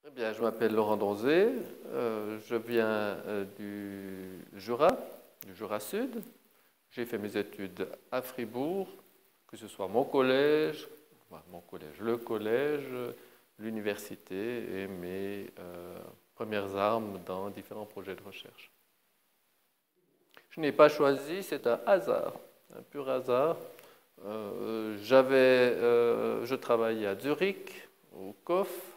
Eh bien, je m'appelle Laurent Donzé, je viens du Jura Sud. J'ai fait mes études à Fribourg, que ce soit le collège, l'université et mes premières armes dans différents projets de recherche. Je n'ai pas choisi, c'est un hasard, un pur hasard. Je travaillais à Zurich, au COF,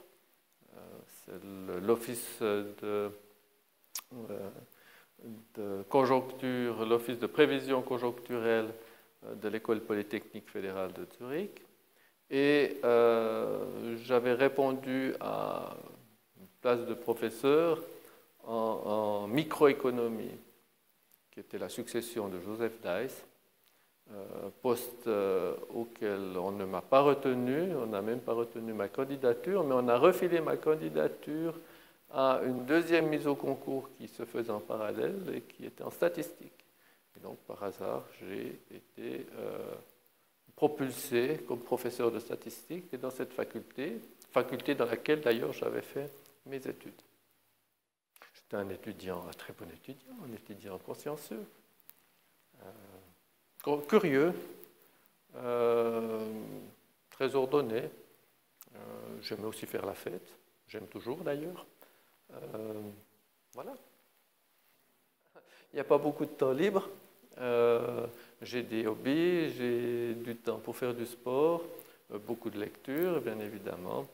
c'est l'office de conjoncture, l'office de prévision conjoncturelle de l'École polytechnique fédérale de Zurich. Et j'avais répondu à une place de professeur en microéconomie, qui était la succession de Joseph Deiss, poste auquel on ne m'a pas retenu, on n'a même pas retenu ma candidature, mais on a refilé ma candidature à une deuxième mise au concours qui se faisait en parallèle et qui était en statistique. Et donc, par hasard, j'ai été propulsé comme professeur de statistique et dans cette faculté dans laquelle d'ailleurs j'avais fait mes études. J'étais un très bon étudiant, un étudiant consciencieux, curieux, très ordonné. J'aimais aussi faire la fête, j'aime toujours d'ailleurs. Voilà. Il n'y a pas beaucoup de temps libre. J'ai des hobbies, j'ai du temps pour faire du sport, beaucoup de lecture, bien évidemment.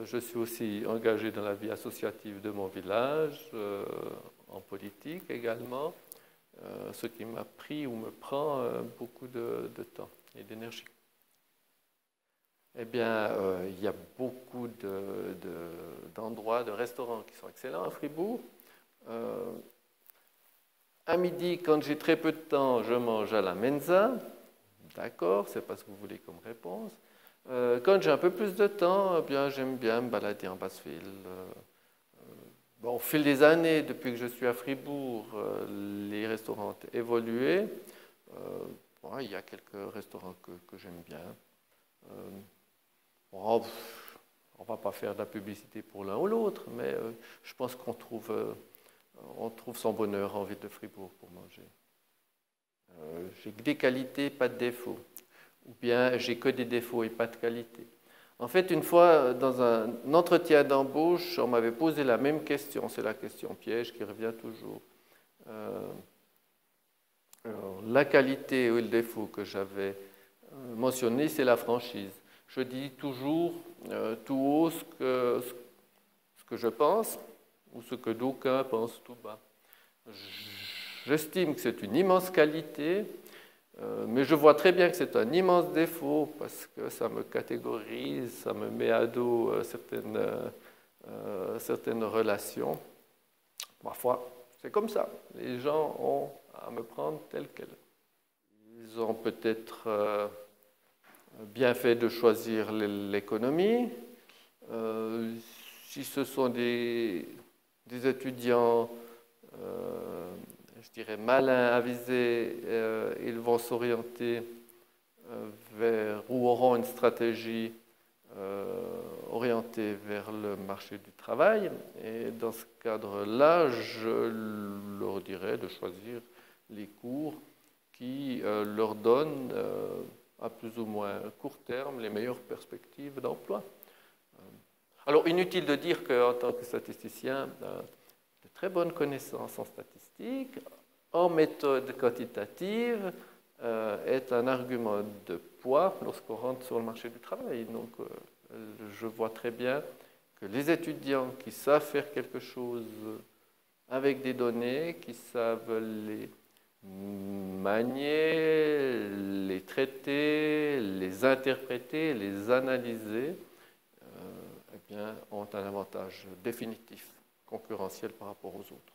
Je suis aussi engagé dans la vie associative de mon village, en politique également, ce qui m'a pris ou me prend beaucoup de temps et d'énergie. Eh bien, il y a beaucoup d'endroits, de restaurants qui sont excellents à Fribourg. À midi, quand j'ai très peu de temps, je mange à la mensa. D'accord, c'est pas ce que vous voulez comme réponse. Quand j'ai un peu plus de temps, eh bien, j'aime bien me balader en Basse-Ville. Bon, au fil des années, depuis que je suis à Fribourg, les restaurants ont évolué. Bon, il y a quelques restaurants que j'aime bien. Bon, on ne va pas faire de la publicité pour l'un ou l'autre, mais je pense qu'on trouve son bonheur en ville de Fribourg pour manger. J'ai que des qualités, pas de défauts. Ou bien j'ai que des défauts et pas de qualités. En fait, une fois, dans un entretien d'embauche, on m'avait posé la même question. C'est la question piège qui revient toujours. Alors, la qualité ou le défaut que j'avais mentionné, c'est la franchise. Je dis toujours tout haut ce que je pense ou ce que d'aucuns pensent tout bas. J'estime que c'est une immense qualité, mais je vois très bien que c'est un immense défaut parce que ça me catégorise, ça me met à dos certaines relations. Parfois, c'est comme ça. Les gens ont à me prendre tel quel. Ils ont peut-être bien fait de choisir l'économie. Si ce sont des étudiants, je dirais, malins, avisés, ils vont s'orienter vers ou auront une stratégie orientée vers le marché du travail. Et dans ce cadre-là, je leur dirais de choisir les cours qui leur donnent à plus ou moins court terme les meilleures perspectives d'emploi. Alors, inutile de dire qu'en tant que statisticien, de très bonnes connaissances en statistique, en méthode quantitative, est un argument de poids lorsqu'on rentre sur le marché du travail. Donc, je vois très bien que les étudiants qui savent faire quelque chose avec des données, qui savent les manier, les traiter, les interpréter, les analyser, eh bien, ont un avantage définitif concurrentiel par rapport aux autres.